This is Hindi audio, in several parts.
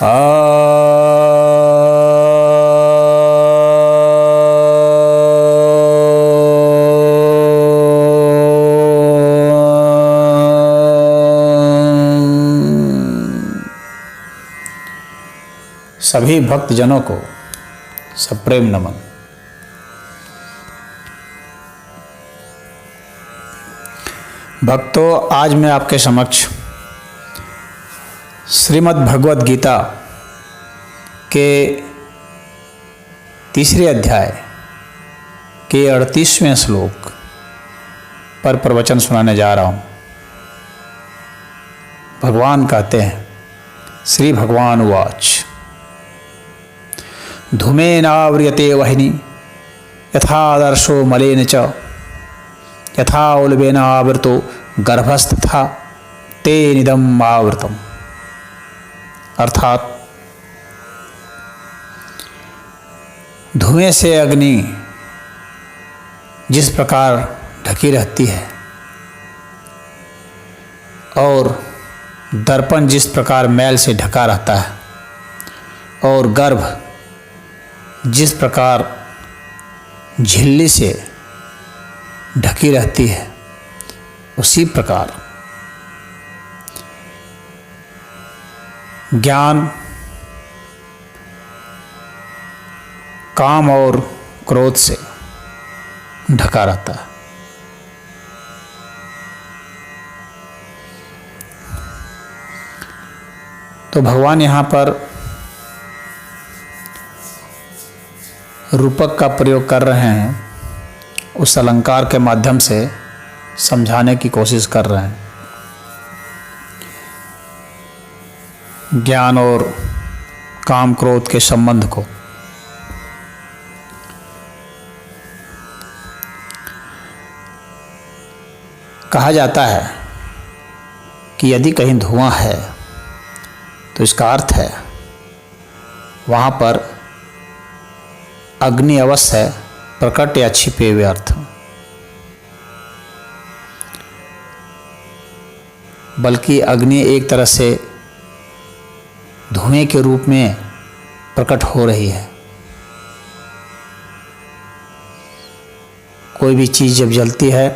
सभी भक्तजनों को सप्रेम नमन। भक्तों, आज मैं आपके समक्ष श्रीमद् भगवद गीता के तीसरे अध्याय के 38वें श्लोक पर प्रवचन सुनाने जा रहा हूँ। भगवान कहते हैं, श्री भगवान उवाच, धूमेनाव्रियते वह्नि यथादर्शो मलेन च यथा उल्बेनावृतो गर्भस्तथा तेनिदम् आवृतम्। अर्थात धुएं से अग्नि जिस प्रकार ढकी रहती है और दर्पण जिस प्रकार मैल से ढका रहता है और गर्भ जिस प्रकार झिल्ली से ढकी रहती है, उसी प्रकार ज्ञान काम और क्रोध से ढका रहता है। तो भगवान यहाँ पर रूपक का प्रयोग कर रहे हैं, उस अलंकार के माध्यम से समझाने की कोशिश कर रहे हैं। ज्ञान और काम क्रोध के संबंध को। कहा जाता है कि यदि कहीं धुआं है तो इसका अर्थ है वहाँ पर अग्नि अवश्य है, प्रकट या छिपे हुए अर्थ। बल्कि अग्नि एक तरह से धुएं के रूप में प्रकट हो रही है। कोई भी चीज़ जब जलती है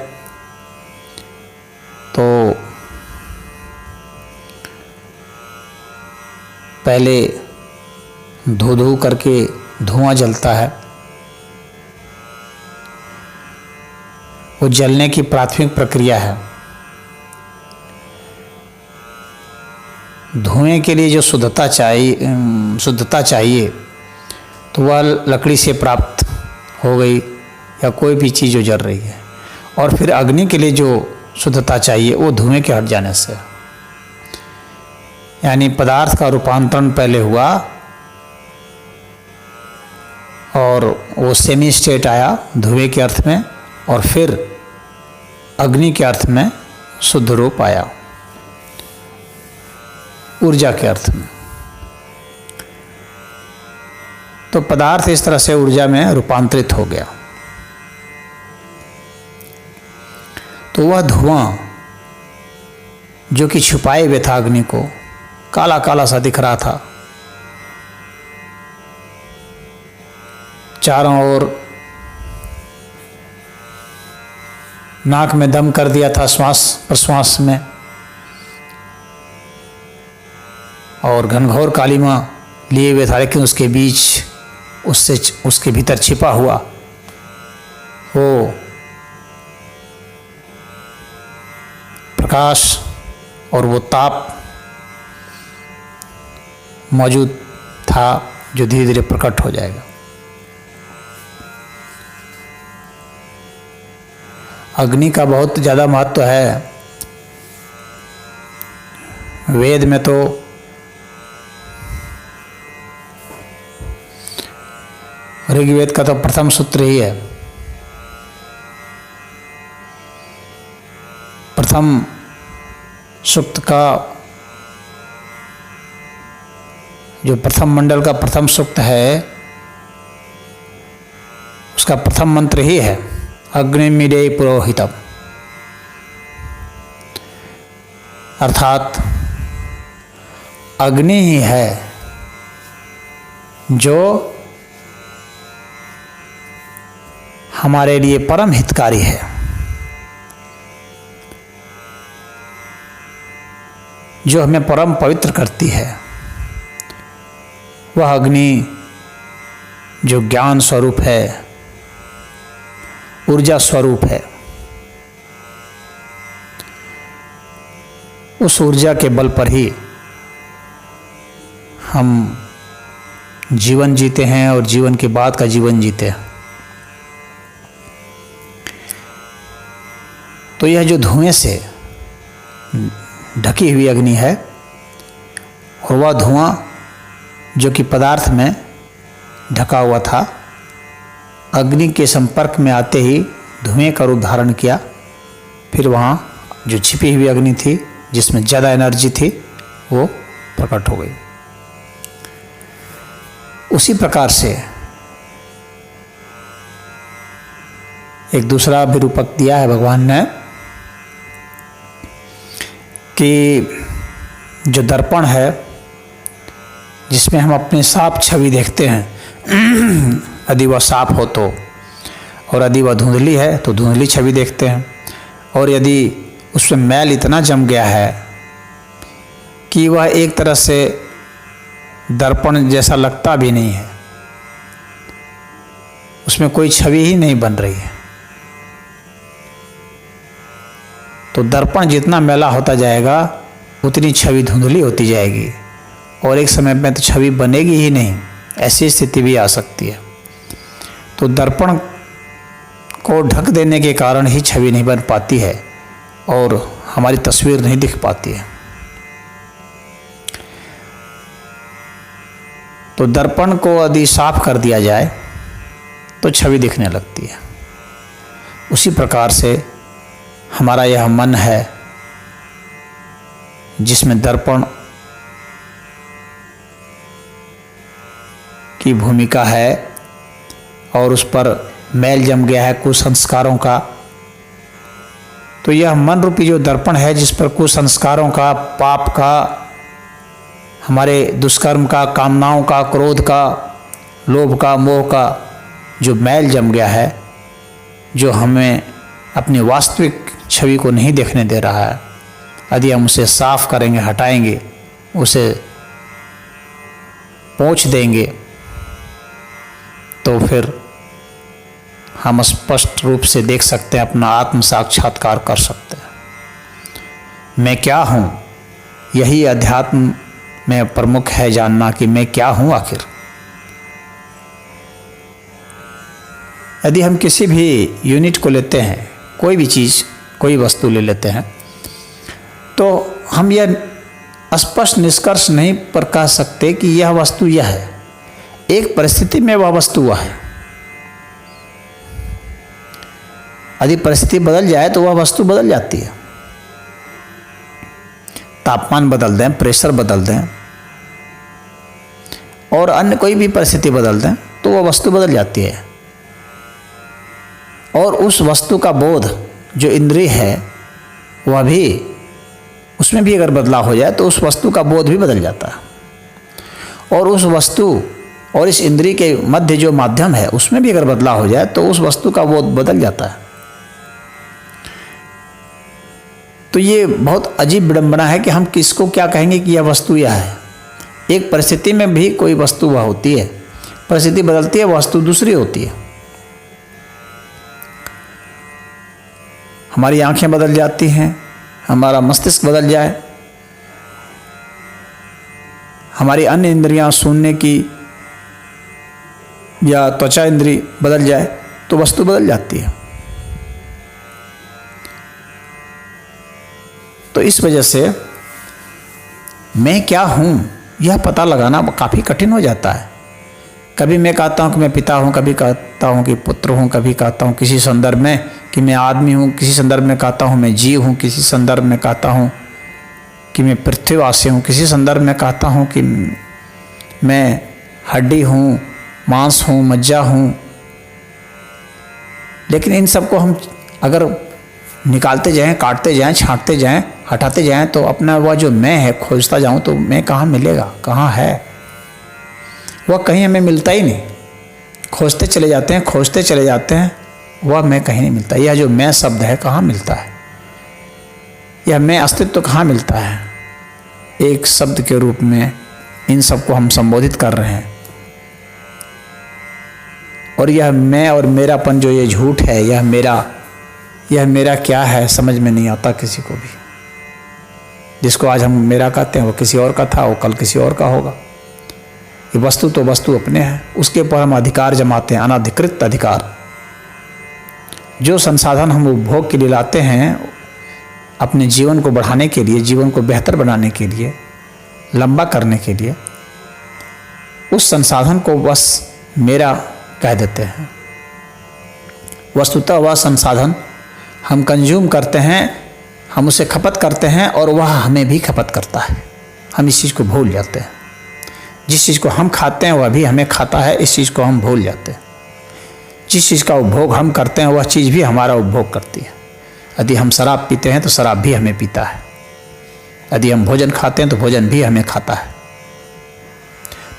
तो पहले धू धू करके धुआं जलता है। वो जलने की प्राथमिक प्रक्रिया है। धुएं के लिए जो शुद्धता चाहिए तो वह लकड़ी से प्राप्त हो गई या कोई भी चीज़ जो जल रही है। और फिर अग्नि के लिए जो शुद्धता चाहिए वो धुएं के हट जाने से, यानी पदार्थ का रूपांतरण पहले हुआ और वो सेमी स्टेट आया धुएं के अर्थ में, और फिर अग्नि के अर्थ में शुद्ध रूप आया, ऊर्जा के अर्थ में। तो पदार्थ इस तरह से ऊर्जा में रूपांतरित हो गया। तो वह धुआं जो कि छुपाए हुए था अग्नि को, काला काला सा दिख रहा था, चारों ओर नाक में दम कर दिया था श्वास प्रश्वास में, और घनघोर कालिमा लिए हुए था, लेकिन उसके बीच उसके भीतर छिपा हुआ वो प्रकाश और वो ताप मौजूद था जो धीरे धीरे प्रकट हो जाएगा। अग्नि का बहुत ज़्यादा महत्व है। वेद में तो ऋग्वेद का तो प्रथम सूत्र ही है। प्रथम सूक्त का जो प्रथम मंडल का प्रथम सूक्त है, उसका प्रथम मंत्र ही है अग्निमीडे पुरोहितम। अर्थात अग्नि ही है जो हमारे लिए परम हितकारी है। जो हमें परम पवित्र करती है, वह अग्नि जो ज्ञान स्वरूप है, ऊर्जा स्वरूप है, उस ऊर्जा के बल पर ही हम जीवन जीते हैं और जीवन के बाद का जीवन जीते हैं। तो यह जो धुएं से ढकी हुई अग्नि है, और वह धुआं जो कि पदार्थ में ढका हुआ था, अग्नि के संपर्क में आते ही धुएं का रूप धारण किया। फिर वहाँ जो छिपी हुई अग्नि थी, जिसमें ज़्यादा एनर्जी थी, वो प्रकट हो गई। उसी प्रकार से एक दूसरा भी रूपक दिया है भगवान ने कि जो दर्पण है, जिसमें हम अपनी साफ छवि देखते हैं, यदि वह साफ हो तो, और यदि वह धुंधली है तो धुंधली छवि देखते हैं। और यदि उसमें मैल इतना जम गया है कि वह एक तरह से दर्पण जैसा लगता भी नहीं है, उसमें कोई छवि ही नहीं बन रही है, तो दर्पण जितना मैला होता जाएगा उतनी छवि धुंधली होती जाएगी, और एक समय में तो छवि बनेगी ही नहीं, ऐसी स्थिति भी आ सकती है। तो दर्पण को ढक देने के कारण ही छवि नहीं बन पाती है और हमारी तस्वीर नहीं दिख पाती है। तो दर्पण को यदि साफ कर दिया जाए तो छवि दिखने लगती है। उसी प्रकार से हमारा यह मन है, जिसमें दर्पण की भूमिका है और उस पर मैल जम गया है कुसंस्कारों का। तो यह मन रूपी जो दर्पण है, जिस पर कुसंस्कारों का, पाप का, हमारे दुष्कर्म का, कामनाओं का, क्रोध का, लोभ का, मोह का जो मैल जम गया है, जो हमें अपनी वास्तविक छवि को नहीं देखने दे रहा है, यदि हम उसे साफ करेंगे, हटाएंगे, उसे पोंछ देंगे, तो फिर हम स्पष्ट रूप से देख सकते हैं, अपना आत्म साक्षात्कार कर सकते हैं। मैं क्या हूँ, यही अध्यात्म में प्रमुख है, जानना कि मैं क्या हूँ आखिर। यदि हम किसी भी यूनिट को लेते हैं, कोई भी चीज़, कोई वस्तु ले लेते हैं, तो हम यह स्पष्ट निष्कर्ष नहीं पर कह सकते कि यह वस्तु यह है। एक परिस्थिति में वह वस्तु वह है। यदि परिस्थिति बदल जाए तो वह वस्तु बदल जाती है। तापमान बदल दें, प्रेशर बदल दें और अन्य कोई भी परिस्थिति बदल दें तो वह वस्तु बदल जाती है। और उस वस्तु का बोध जो इंद्रिय है, वह भी, उसमें भी अगर बदलाव हो जाए तो उस वस्तु का बोध भी बदल जाता है। और उस वस्तु और इस इंद्रिय के मध्य जो माध्यम है, उसमें भी अगर बदलाव हो जाए तो उस वस्तु का बोध बदल जाता है। तो ये बहुत अजीब विडंबना है कि हम किसको क्या कहेंगे कि यह वस्तु यह है। एक परिस्थिति में भी कोई वस्तु वह होती है, परिस्थिति बदलती है, वस्तु दूसरी होती है। हमारी आंखें बदल जाती हैं, हमारा मस्तिष्क बदल जाए, हमारी अन्य इंद्रियां सुनने की या त्वचा इंद्री बदल जाए तो वस्तु बदल जाती है। तो इस वजह से मैं क्या हूँ यह पता लगाना काफ़ी कठिन हो जाता है। कभी मैं कहता हूँ कि मैं पिता हूँ, कभी कहता हूँ कि पुत्र हूँ, कभी कहता हूँ किसी संदर्भ में कि मैं आदमी हूँ, किसी संदर्भ में कहता हूँ मैं जीव हूँ, किसी संदर्भ में कहता हूँ कि मैं पृथ्वीवासी हूँ, किसी संदर्भ में कहता हूँ कि मैं हड्डी हूँ, मांस हूँ, मज्जा हूँ। लेकिन इन सबको हम अगर निकालते जाएं, काटते जाएं, छांटते जाएं, हटाते जाएं तो अपना वह जो मैं है खोजता जाऊं तो मैं कहाँ मिलेगा, कहाँ है। वह कहीं हमें मिलता ही नहीं। खोजते चले जाते हैं, खोजते चले जाते हैं, वह मैं कहीं नहीं मिलता। यह जो मैं शब्द है कहाँ मिलता है, यह मैं अस्तित्व कहाँ मिलता है। एक शब्द के रूप में इन सबको हम संबोधित कर रहे हैं, और यह मैं और मेरापन जो ये झूठ है, यह मेरा क्या है समझ में नहीं आता किसी को भी। जिसको आज हम मेरा कहते हैं वो किसी और का था, वो कल किसी और का होगा। ये वस्तु तो वस्तु अपने हैं, उसके ऊपर हम अधिकार जमाते हैं, अनाधिकृत अधिकार। जो संसाधन हम उपभोग के लिए लाते हैं, अपने जीवन को बढ़ाने के लिए, जीवन को बेहतर बनाने के लिए, लंबा करने के लिए, उस संसाधन को बस मेरा कह देते हैं। वस्तुतः वह संसाधन हम कंज्यूम करते हैं, हम उसे खपत करते हैं, और वह हमें भी खपत करता है। हम इस चीज़ को भूल जाते हैं। जिस चीज़ को हम खाते हैं वह भी हमें खाता है, इस चीज़ को हम भूल जाते हैं। जिस चीज़ का उपभोग हम करते हैं वह चीज़ भी हमारा उपभोग करती है। यदि हम शराब पीते हैं तो शराब भी हमें पीता है। यदि हम भोजन खाते हैं तो भोजन भी हमें खाता है।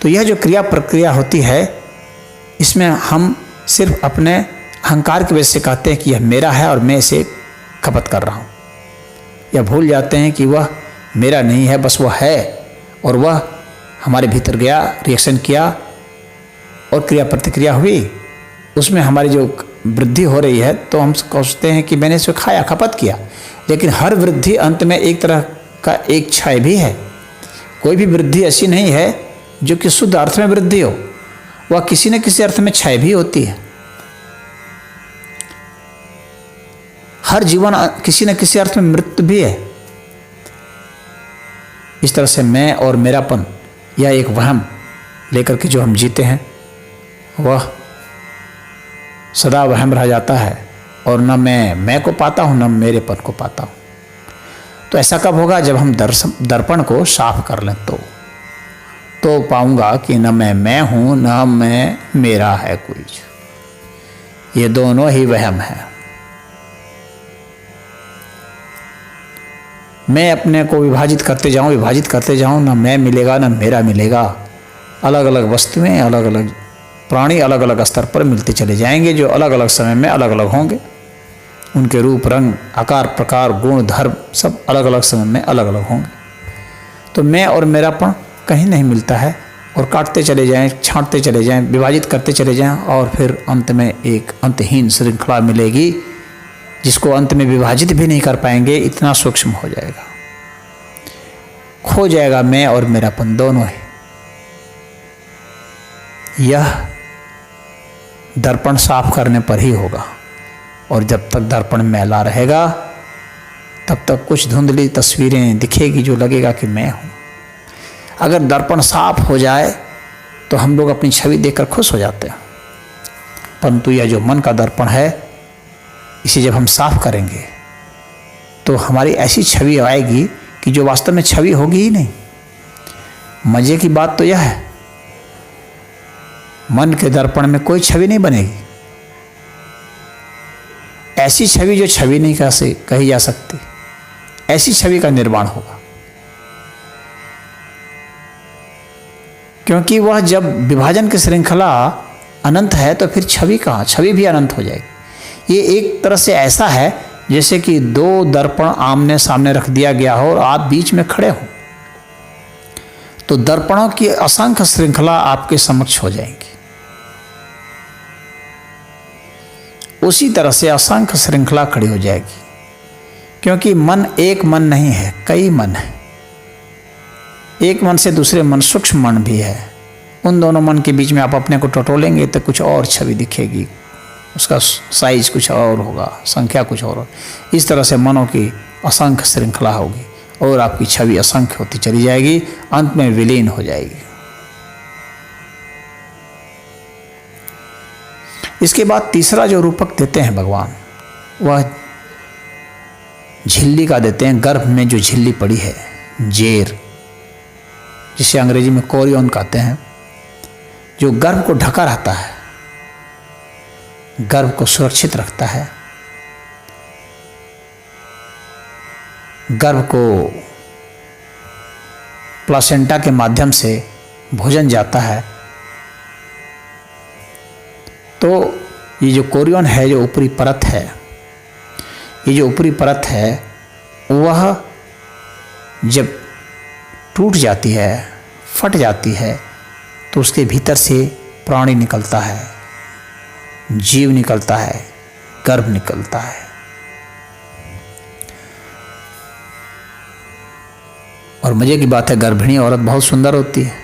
तो यह जो क्रिया प्रक्रिया होती है, इसमें हम सिर्फ अपने अहंकार की वजह से कहते हैं कि यह मेरा है और मैं इसे खपत कर रहा हूँ। या भूल जाते हैं कि वह मेरा नहीं है, बस वह है, और वह हमारे भीतर गया, रिएक्शन किया और क्रिया प्रतिक्रिया हुई, उसमें हमारी जो वृद्धि हो रही है, तो हम सोचते हैं कि मैंने इसे खाया, खपत किया। लेकिन हर वृद्धि अंत में एक तरह का एक क्षय भी है। कोई भी वृद्धि ऐसी नहीं है जो कि शुद्ध अर्थ में वृद्धि हो, वह किसी न किसी अर्थ में क्षय भी होती है। हर जीवन किसी न किसी अर्थ में मृत्यु भी है। इस तरह से मैं और मेरापन, यह एक वहम लेकर के जो हम जीते हैं, वह सदा वहम रह जाता है, और न मैं को पाता हूँ, न मेरेपन को पाता हूँ। तो ऐसा कब होगा? जब हम दर्पण को साफ कर लें, तो पाऊंगा कि न मैं हूँ, न मैं मेरा है कोई। ये दोनों ही वहम है। मैं अपने को विभाजित करते जाऊं, ना मैं मिलेगा ना मेरा मिलेगा। अलग अलग वस्तुएं, अलग अलग प्राणी अलग अलग स्तर पर मिलते चले जाएंगे, जो अलग अलग समय में अलग अलग होंगे। उनके रूप, रंग, आकार, प्रकार, गुण, धर्म सब अलग अलग समय में अलग अलग होंगे। तो मैं और मेरापन कहीं नहीं मिलता है, और काटते चले जाएं, छांटते चले जाएं, विभाजित करते चले जाएं, और फिर अंत में एक अंतहीन श्रृंखला मिलेगी, जिसको अंत में विभाजित भी नहीं कर पाएंगे, इतना सूक्ष्म हो जाएगा। खो जाएगा मैं और मेरापन दोनों ही। यह दर्पण साफ करने पर ही होगा, और जब तक दर्पण मैला रहेगा तब तक कुछ धुंधली तस्वीरें दिखेगी जो लगेगा कि मैं हूँ। अगर दर्पण साफ हो जाए तो हम लोग अपनी छवि देखकर खुश हो जाते हैं, परंतु यह जो मन का दर्पण है, इसे जब हम साफ करेंगे तो हमारी ऐसी छवि आएगी कि जो वास्तव में छवि होगी ही नहीं। मजे की बात तो यह है, मन के दर्पण में कोई छवि नहीं बनेगी। ऐसी छवि जो छवि नहीं कही जा सकती, ऐसी छवि का निर्माण होगा। क्योंकि वह जब विभाजन की श्रृंखला अनंत है, तो फिर छवि कहाँ? छवि भी अनंत हो जाएगी। ये एक तरह से ऐसा है जैसे कि दो दर्पण आमने सामने रख दिया गया हो और आप बीच में खड़े हो, तो दर्पणों की असंख्य श्रृंखला आपके समक्ष हो जाएंगी। उसी तरह से असंख्य श्रृंखला खड़ी हो जाएगी, क्योंकि मन एक मन नहीं है, कई मन है। एक मन से दूसरे मन सूक्ष्म मन भी है। उन दोनों मन के बीच में आप अपने को टटोलेंगे तो कुछ और छवि दिखेगी, उसका साइज कुछ और होगा, संख्या कुछ और होगा। इस तरह से मनों की असंख्य श्रृंखला होगी और आपकी छवि असंख्य होती चली जाएगी, अंत में विलीन हो जाएगी। इसके बाद तीसरा जो रूपक देते हैं भगवान, वह झिल्ली का देते हैं। गर्भ में जो झिल्ली पड़ी है, जेर, जिसे अंग्रेजी में कोरियन कहते हैं, जो गर्भ को ढका रहता है, गर्भ को सुरक्षित रखता है, गर्भ को प्लासेंटा के माध्यम से भोजन जाता है तो ये जो कोरियन है, जो ऊपरी परत है, ये जो ऊपरी परत है वह जब टूट जाती है, फट जाती है, तो उसके भीतर से प्राणी निकलता है, जीव निकलता है, गर्भ निकलता है। और मज़े की बात है, गर्भिणी औरत बहुत सुंदर होती है।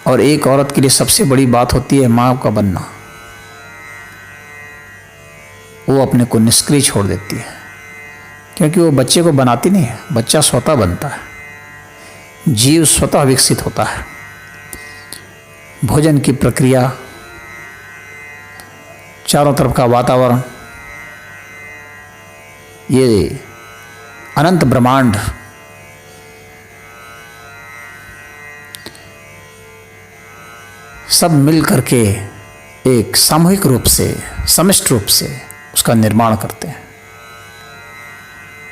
और एक औरत के लिए सबसे बड़ी बात होती है माँ का बनना। वो अपने को निष्क्रिय छोड़ देती है, क्योंकि वो बच्चे को बनाती नहीं है, बच्चा स्वतः बनता है, जीव स्वतः विकसित होता है। भोजन की प्रक्रिया, चारों तरफ का वातावरण, ये अनंत ब्रह्मांड, सब मिल करके एक सामूहिक रूप से, समष्टि रूप से उसका निर्माण करते हैं।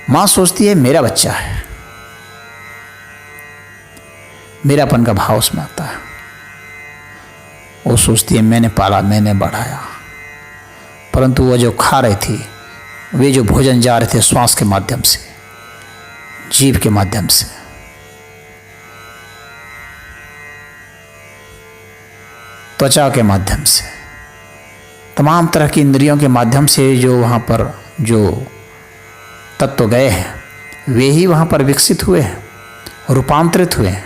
माँ सोचती है मेरा बच्चा है, मेरापन का भाव उसमें आता है। वो सोचती है मैंने पाला, मैंने बढ़ाया। परंतु वो जो खा रही थी, वे जो भोजन जा रहे थे श्वास के माध्यम से, जीव के माध्यम से, त्वचा के माध्यम से, तमाम तरह की इंद्रियों के माध्यम से जो वहाँ पर जो तत्व गए हैं, वे ही वहाँ पर विकसित हुए हैं, रूपांतरित हुए हैं।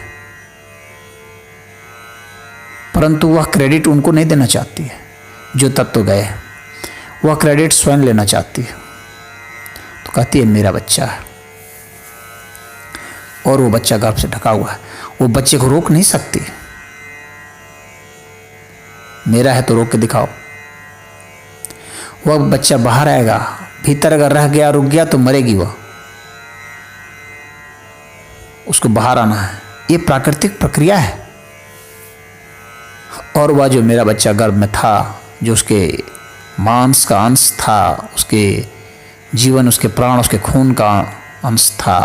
परंतु वह क्रेडिट उनको नहीं देना चाहती है जो तत्व गए हैं, वह क्रेडिट स्वयं लेना चाहती है। तो कहती है मेरा बच्चा है, और वो बच्चा गर्भ से ढका हुआ है, वो बच्चे को रोक नहीं सकती। मेरा है तो रोक के दिखाओ। वह बच्चा बाहर आएगा, भीतर अगर रह गया, रुक गया तो मरेगी वह, उसको बाहर आना है। ये प्राकृतिक प्रक्रिया है। और वह जो मेरा बच्चा गर्भ में था, जो उसके मांस का अंश था, उसके जीवन, उसके प्राण, उसके खून का अंश था,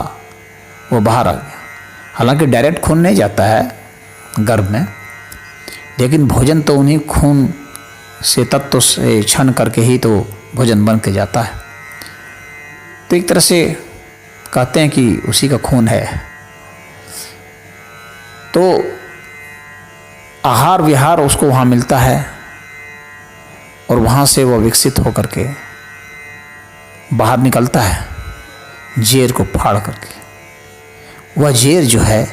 वो बाहर आ गया। हालांकि डायरेक्ट खून नहीं जाता है गर्भ में, लेकिन भोजन तो उन्हीं खून से, तत्व से छन करके ही तो भोजन बन के जाता है। तो एक तरह से कहते हैं कि उसी का खून है। तो आहार विहार उसको वहाँ मिलता है, और वहाँ से वह विकसित होकर के बाहर निकलता है, जेर को फाड़ करके। वह जेर जो है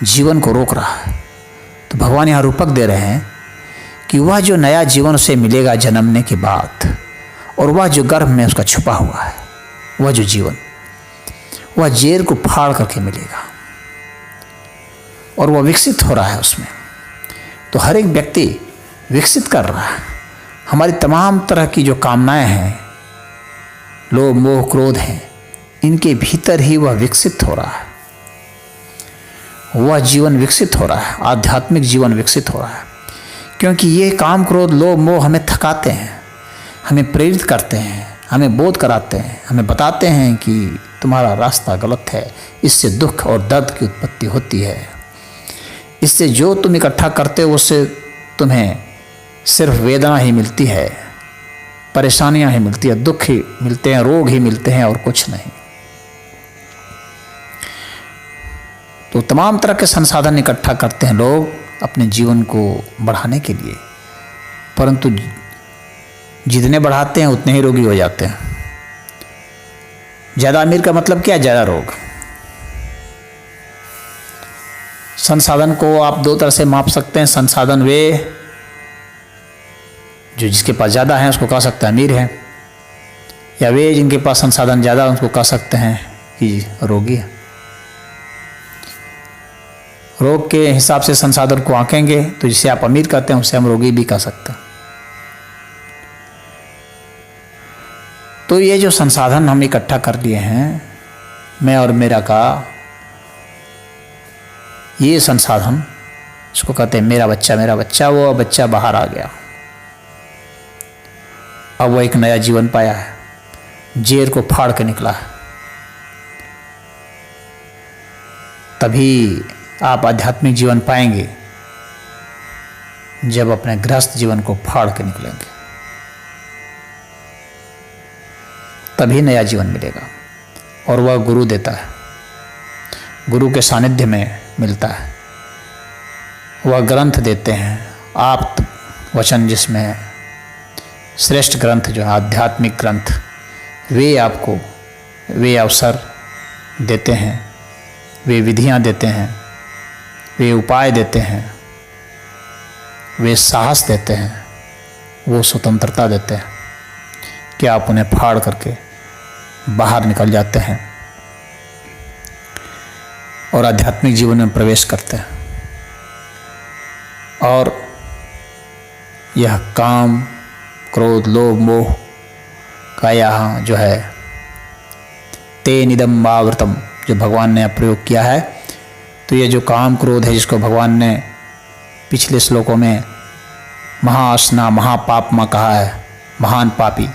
जीवन को रोक रहा है। तो भगवान यहाँ रूपक दे रहे हैं कि वह जो नया जीवन उसे मिलेगा जन्मने के बाद, और वह जो गर्भ में उसका छुपा हुआ है, वह जो जीवन, वह जेर को फाड़ करके मिलेगा, और वह विकसित हो रहा है उसमें। तो हर एक व्यक्ति विकसित कर रहा है। हमारी तमाम तरह की जो कामनाएं हैं, लोभ मोह क्रोध हैं, इनके भीतर ही वह विकसित हो रहा है। वह जीवन विकसित हो रहा है, आध्यात्मिक जीवन विकसित हो रहा है। क्योंकि ये काम क्रोध लोभ मोह हमें थकाते हैं, हमें प्रेरित करते हैं, हमें बोध कराते हैं, हमें बताते हैं कि तुम्हारा रास्ता गलत है, इससे दुख और दर्द की उत्पत्ति होती है, इससे जो तुम इकट्ठा करते हो उससे तुम्हें सिर्फ वेदना ही मिलती है, परेशानियां ही मिलती है, दुख ही मिलते हैं, रोग ही मिलते हैं, और कुछ नहीं। तो तमाम तरह के संसाधन इकट्ठा करते हैं लोग अपने जीवन को बढ़ाने के लिए, परंतु जितने बढ़ाते हैं उतने ही रोगी हो जाते हैं। ज़्यादा अमीर का मतलब क्या? ज़्यादा रोग। संसाधन को आप दो तरह से माप सकते हैं। संसाधन वे जो जिसके पास ज़्यादा है उसको कह सकते हैं अमीर है, या वे जिनके पास संसाधन ज़्यादा उनको कह सकते हैं कि रोगी है। रोग के हिसाब से संसाधन को आंकेंगे तो जिसे आप अमीर कहते हैं उसे हम रोगी भी कह सकते हैं। तो ये जो संसाधन हम इकट्ठा कर लिए हैं, मैं और मेरा का, ये संसाधन, इसको कहते हैं मेरा बच्चा। मेरा बच्चा, वो बच्चा बाहर आ गया, अब वो एक नया जीवन पाया है, जेर को फाड़ के निकला है। तभी आप आध्यात्मिक जीवन पाएंगे जब अपने गृहस्थ जीवन को फाड़ के निकलेंगे, तभी नया जीवन मिलेगा। और वह गुरु देता है, गुरु के सानिध्य में मिलता है। वह ग्रंथ देते हैं, आप्त वचन जिसमें है, श्रेष्ठ ग्रंथ जो है आध्यात्मिक ग्रंथ, वे आपको वे अवसर देते हैं, वे विधियां देते हैं, वे उपाय देते हैं, वे साहस देते हैं, वो स्वतंत्रता देते हैं कि आप उन्हें फाड़ करके बाहर निकल जाते हैं और आध्यात्मिक जीवन में प्रवेश करते हैं। और यह काम, क्रोध, लोभ, मोह का यहाँ जो है तेनिदम आवृतम जो भगवान ने प्रयोग किया है, तो ये जो काम क्रोध है जिसको भगवान ने पिछले श्लोकों में महाअसना महापापमा कहा है, महान पापी,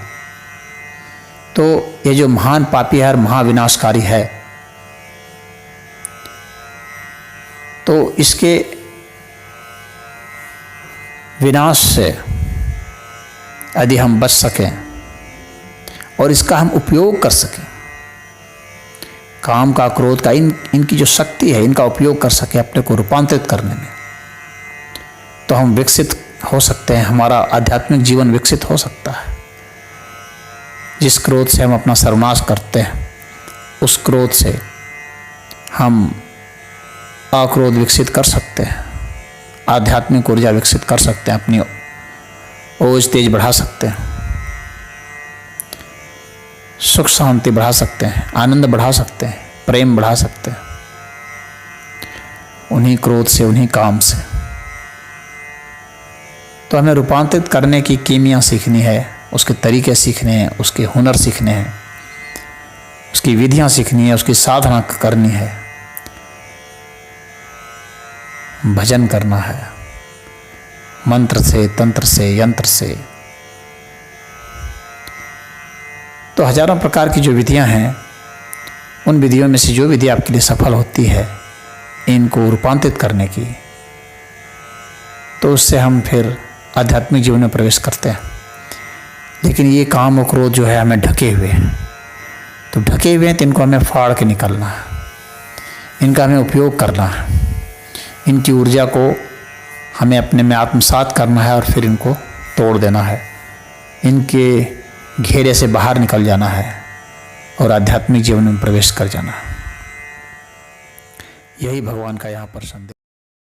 तो ये जो महान पापी है और महाविनाशकारी है, तो इसके विनाश से यदि हम बच सकें और इसका हम उपयोग कर सकें, काम का, क्रोध का, इनकी जो शक्ति है इनका उपयोग कर सकें अपने को रूपांतरित करने में, तो हम विकसित हो सकते हैं, हमारा आध्यात्मिक जीवन विकसित हो सकता है। जिस क्रोध से हम अपना सर्वनाश करते हैं, उस क्रोध से हम अक्रोध विकसित कर सकते हैं, आध्यात्मिक ऊर्जा विकसित कर सकते हैं, अपनी ओज तेज बढ़ा सकते हैं, सुख शांति बढ़ा सकते हैं, आनंद बढ़ा सकते हैं, प्रेम बढ़ा सकते हैं, उन्हीं क्रोध से, उन्हीं काम से। तो हमें रूपांतरित करने की कीमिया सीखनी है, उसके तरीके सीखने हैं, उसके हुनर सीखने हैं, उसकी विधियां सीखनी है, उसकी साधना करनी है, भजन करना है, मंत्र से, तंत्र से, यंत्र से। तो हजारों प्रकार की जो विधियां हैं, उन विधियों में से जो विधि आपके लिए सफल होती है इनको रूपांतरित करने की, तो उससे हम फिर आध्यात्मिक जीवन में प्रवेश करते हैं। लेकिन ये काम और क्रोध जो है हमें ढके हुए हैं, तो ढके हुए हैं तो इनको हमें फाड़ के निकलना है, इनका हमें उपयोग करना है, इनकी ऊर्जा को हमें अपने में आत्मसात करना है और फिर इनको तोड़ देना है, इनके घेरे से बाहर निकल जाना है और आध्यात्मिक जीवन में प्रवेश कर जाना है। यही भगवान का यहाँ पर संदेश।